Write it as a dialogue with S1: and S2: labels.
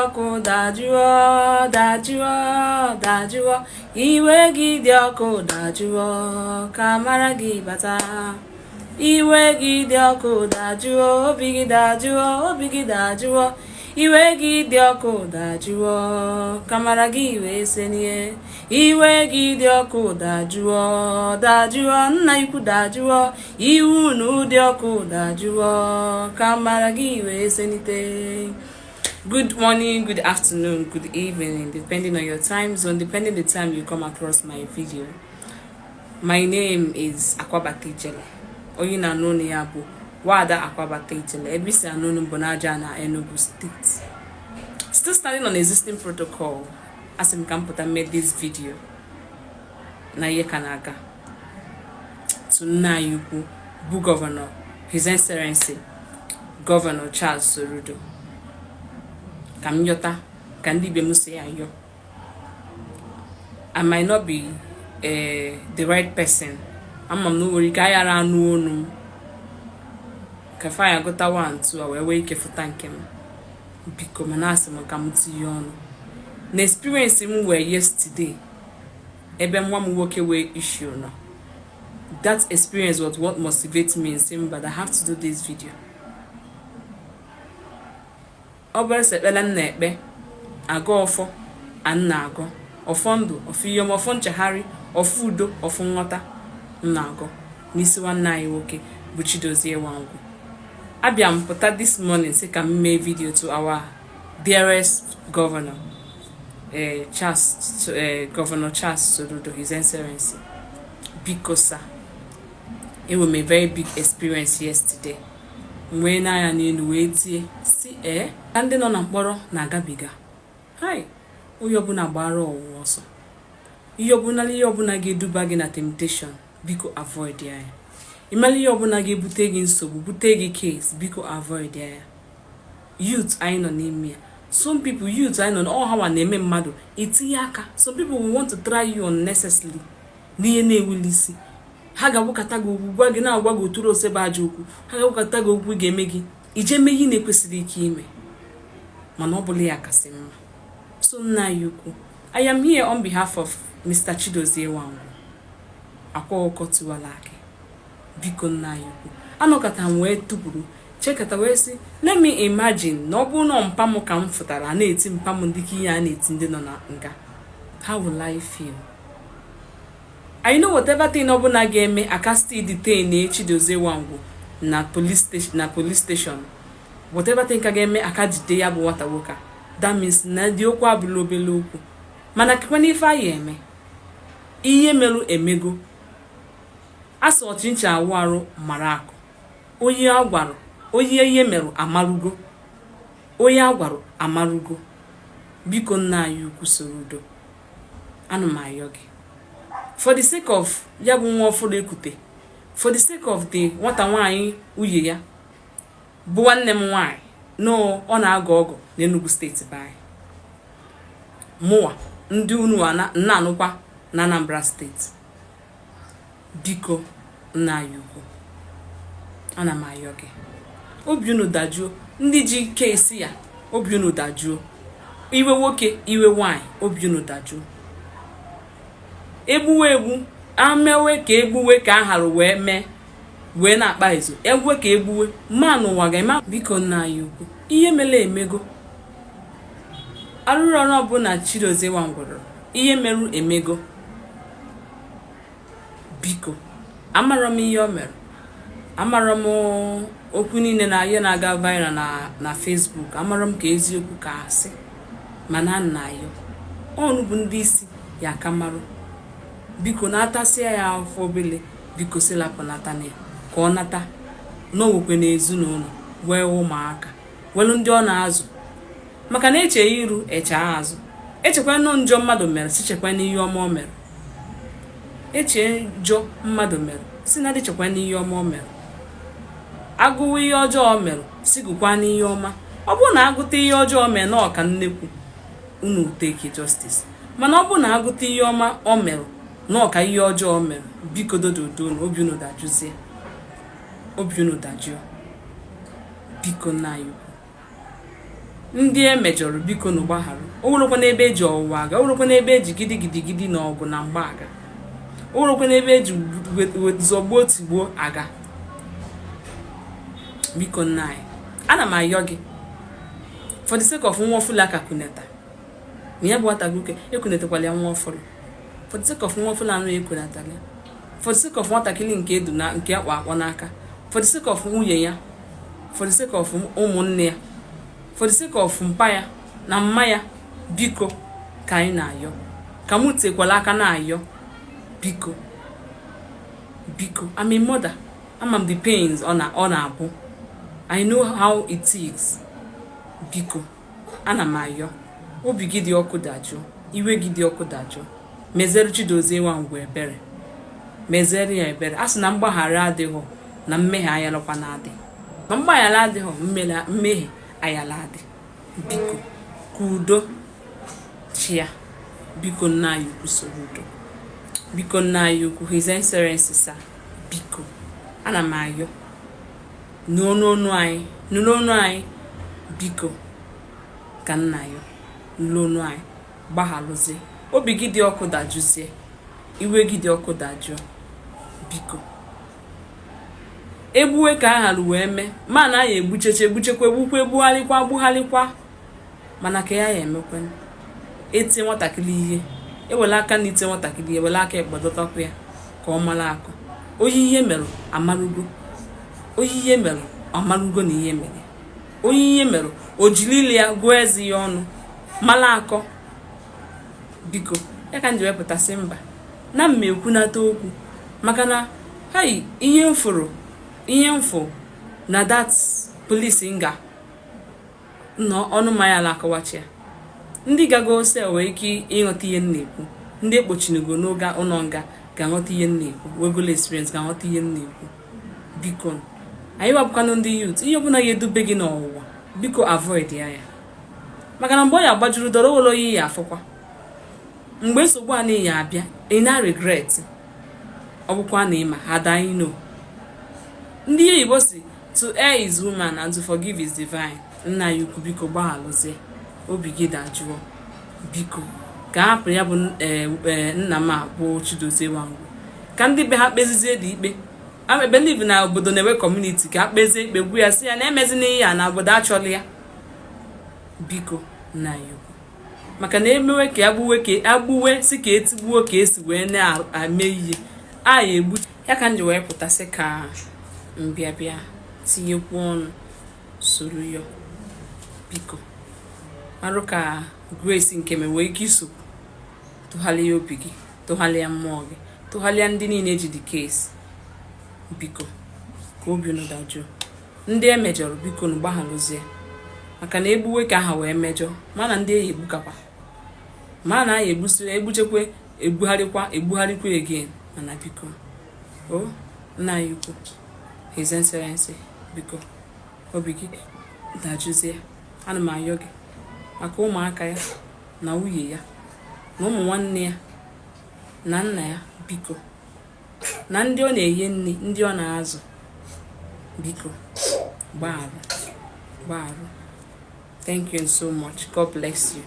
S1: ọkụ dajụọ dajụọ dajụọ iwe gị dị ọkụ dajụọ ka mara gị bata iwe gị dị ọkụ dajụọ obi gị dajụọ obi gị dajụọ iwe gị dị ọkụ dajụọ ka mara gị wee senie iwe gị dị ọkụ dajụọ dajụọ nna ikwu dajụọ iwu na ụdị ọkụ dajụọ ka mara gị wee senite. Good morning, good afternoon, good evening, depending on your time zone, depending the time you come across my video. My name is Akwa Tiwaraki. Onye na know ya bụ Wada Akwa Tiwaraki. Ebisi anonu Bonaja na Enugu State. Still standing on existing protocol as I made this video. Na ye kanaga. Tonight you bụ Governor, His Excellency Governor Charles Soludo. Kamyota kandi be muse ayo. I might not be the right person. I'm no worry kaya ra nu onu. Ka fire gota 1 2 awe we ke futankem. Biko manase mo kamuti yono. Na experience mu were yesterday. Ebe mwa mu woke we issue no. That experience was what motivates me in saying but I have to do this video. Obere sekpele na-ekpe aga ọfọ anna agọ ọfọ ndụ ọfọ iyom ọfọ nchegharị ọfọ udo ọfọ nghọta nna agọ n'isi nwanne anyị nwoke bụ Chidozie Nwangwu. Abịa m pụta this morning sị ka m mee video to our dearest governor, Governor Charles Soludo, His Excellency. Because sir, it was a very big experience yesterday. Mgbe na ya n'elu wee tie si ndị nọ na mkpọrọ na-agabiga hai onye ọbụla gbara ọwụwa ọsọ ihe ọbụla ga-eduba gị na temptation biko avoid ya imali ihe ọbụla ga-ebute gị nsogbu bute gị case biko avoid ya youth anyị nọ n'ime ya. Some people youth anyị nọ all ha na-eme mmadụ itinye aka. Some people will want to try you unnecessarily n'ihe na-ewuli isi. Ha ga-agwakọta gị okwu gwa gị na-agwa gị oturu osebe aja okwu. Ha ga-agwakọta gị okwu ga-eme gị ije mee ihe na-ekwesịrị ike ime mana ọ bụla ya kasị mma. So nna ya ukwu, I am here on behalf of Mr. Chidozie Nwangwu, Akwa Okuko Tiwaraki. Biko nna ya ukwu, anọkọta m wee tụpụrụ chekata wee sị let me imagine na ọ bụrụ na mpa m ka m fụtara na-eti mpa m dịka ihe a na-eti ndị nọ na nga. How will I feel? I know whatever thing ọbụla ga-eme aka still detain Chidozie Nwangwu na police station. Whatever thing ka ga-eme aka jide ya bụ nwata nwoke. That means na dị okwu abụla obele okwu. Mana kekwe n'ife anyị eme. Ihe merụ emego. Asọ ọchịncha awụ arụ mara akụ. Onye agwarụ, onye ihe merụ amarugo. Onye agwarụ amarugo. Biko nna anyị ukwu Soludo. Anụ m ayọ gị. For the sake of ya bụ nwa ọfụrụ ekute. For the sake of the nwata nwaanyị uye ya. Bụ nwanne m nwaanyị no ọ na-agọ ọgụ n'Enugu steeti bai. Mụwa ndị unu na-anụkwa na Anambra steeti. Biko nna ya ukwu ana m ayọ gị. Obi unu dajụọ ndị ji kesi ya obi unu dajụọ. Iwe nwoke iwe nwaanyị obi unu dajụọ. Egbu amewe ka egbuwe ka aharụ wee na-akpa izu egwe ka egbuwe mmanụ ụwa ga-ema. Biko nna ya ukwu ihe mere emego. Arụrụ ọrụ ọbụla Chidozie Nwangwu ihe merụ emego. Biko amara m ihe o mere, amara m okwu niile na ya na-aga viral na Facebook, amara m ka eziokwu ka asị mana nna ya ọnụ bụ ndị isi ya aka marụ. Biko na-atasịa ya afọ obele biko silapụ natana ya ka ọ nata n'owekwe n'ezinụlọ wee ụmụaka welu ndị ọ na-azụ maka na eche iru eche azụ. Echekwa nọ njọ mmadụ mere si chekwa n'ihe ọma o mere. Eche njọ mmadụ mere si na dịchekwa n'ihe ọma o mere. Agụwa ihe ọjọọ o mere si gụkwa n'ihe ọma. Ọ bụrụ na agụta ihe ọjọọ o mere na ọka nnekwu unu take justice. Mana ọ bụrụ na agụta ihe ọma o mere na ọka ihe ọjọọ o mere biko dododo na obi unu dajụzie. Obi unu dajụọ. Biko nna ya ukwu ndị emejọrọ biko na gbagharụ. O werokwa n'ebe eji ọwụwa aga, o werokwa n'ebe eji gidigidi na ọgụ na mgba aga, o werokwa n'ebe eji zọgbuo tigbuo aga. Biko nna anyị, ana m ayọ gị for the sake of nwa ọfụlụ aka kuneta na ya bụ nwata gị ekunetakwala ya nwa ọfụlụ, for the sake of nwa ọfụlụ anụ ekunetala ya, for the sake of nwatakịrị nke edu na nke akpọ n'aka, for the sake of nwunye ya, for the sake of ụmụnne ya, for the sake of mpa ya na mma ya. Biko ka anyị na-ayọ, ka mụ tekwala aka na-ayọ. Biko I'm a mother, ama m the pains ọ na-abụ, I know how it is. Biko ana m ayọ, obi gị dị ọkụ dajụọ, iwe gị dị ọkụ dajụọ, mezere Chidozie Nwangwu ebere, mezere ya ebere. A sị na mgbaghara adịghọ na mmehie ayalakwa na-adị, ma mgbaghara adịghọ mmehie ayala adị. Biko ka udo chia. Biko nna anyị ukwu Soludo, biko nna anyị ukwu His Excellency Sir, biko ana m ayọ n'ọnụ anyị, biko ka nna ayọ n'ọnụ anyị gbaghalụzie. Obi gị dị ọkụ dajụzie, iwe gị dị ọkụ dajụọ. Biko egbuwe ka agharụ wee mee, ma na ya egbuchekwa egbugharịkwa, mana ka ya emekwe etie nwatakịrị ihe, ewela aka na ite nwatakịrị ihe, ewela aka ekpọdọtakwa ya ka ọ mara akọ. Onye ihe mere amarugo, onye ihe mere amarugo na ihe mere, onye ihe mere o jiri ile ya gụọ ezi ya ọnụ mara akọ. Biko ya ka m ji wepụtasị mba na mma ekwunata okwu, maka na hai ihe mfụ na that police nga nọ ọnụ maya ala akọwachi ya. Ndị gago sel wee ike ịghọta ihe m na-ekwu, ndị ekpochinigo n'oge ụlọ nga ga-aghọta ihe m na-ekwu, wegolo experience ga-aghọta ihe m na-ekwu. Biko anyị wabụkwanụ ndị youth, ihe ọbụla ga-edube gị n'ọwụwa, biko avoid ya, maka na mgbe ọ ya gbajuru dọrọ wolo ihe ya afọkwa, mgbe nsogbu a na-eyi abịa ị na regret. Ọ bụkwa na ịma had I know. Ndị Igbo si to err is human and to forgive is divine. Nna ya ukwu biko gbaghalụzie, obi gị dajụọ. Biko ka hapụ ya bụ nna m abụ Chidozie Nwangwu, ka ndị be ha kpezizie dị ikpe. I believe na obodo na-enwe community, ka kpezie ikpe gwu ya si ya na emezi n'ihe ya na obodo achọrọ ya. Biko nna ya ukwu, maka na emewe ka agbuwe si ka etigbuo ka esi wee na-eme ihe a ya egbu ya. Ka m ji wee pụtasị ka mbịabịa tinyekwu ọnụ soro ya. Biko arụ ka grace nke me wee ike iso tụgharịa obi gị, tụgharịa mmụọ gị, tụgharịa ndị niile ji dị case. Biko ka obi unu dajụọ. Ndị emejọrọ biko nu gbaghalụzie, maka na egbuwe ka ha wee mejọ, mana ndị eyi egbukakwa, mana anyị egbuchekwe egbugharịkwa again. Mana biko nna anyị ukwu His Excellency, biko obi gị dajụzie. Ana m ayọ gị maka ụmụaka ya na nwunye ya na ụmụ nwanne ya na nna ya, biko na ndị ọ na-enye nri, ndị ọ na-azụ. Biko gbagharụ. Thank you so much. God bless you.